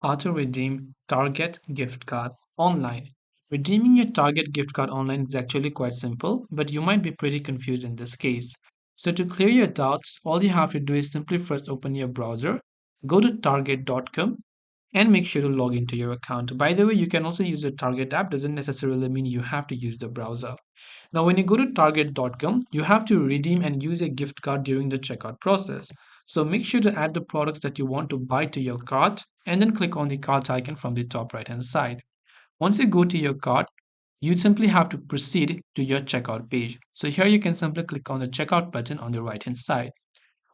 How to redeem Target gift card online. Redeeming your Target gift card online is actually quite simple, but you might be pretty confused in this case. So to clear your doubts, all you have to do is simply first open your browser, go to target.com and make sure to log into your account. By the way, you can also use the Target app, doesn't necessarily mean you have to use the browser. Now, when you go to target.com, you have to redeem and use a gift card during the checkout process. So make sure to add the products that you want to buy to your cart and then click on the cart icon from the top right hand side. Once you go to your cart, you simply have to proceed to your checkout page. So here you can simply click on the checkout button on the right hand side.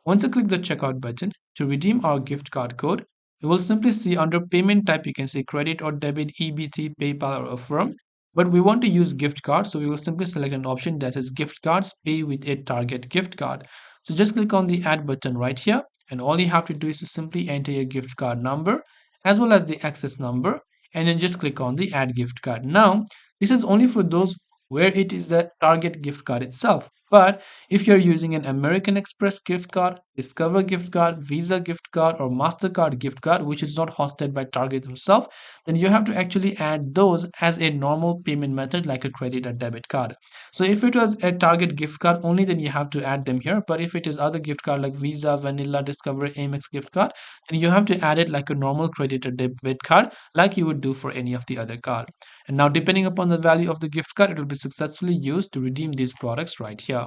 Once you click the checkout button to redeem our gift card code, you will simply see under payment type you can say credit or debit, EBT, PayPal or Affirm. But we want to use gift card, so we will simply select an option that says gift cards, pay with a Target gift card. So just click on the add button right here, and all you have to do is to simply enter your gift card number as well as the access number, and then just click on the add gift card. Now, this is only for those where it is the Target gift card itself. But if you're using an American Express gift card, Discover gift card, Visa gift card, or MasterCard gift card, which is not hosted by Target himself, then you have to actually add those as a normal payment method like a credit or debit card. So if it was a Target gift card only, then you have to add them here. But if it is other gift card like Visa, Vanilla, Discover, Amex gift card, then you have to add it like a normal credit or debit card like you would do for any of the other card. And now, depending upon the value of the gift card, it will be successfully used to redeem these products right here.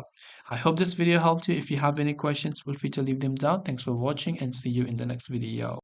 I hope this video helped you. If you have any questions, feel free to leave them down. Thanks for watching and see you in the next video.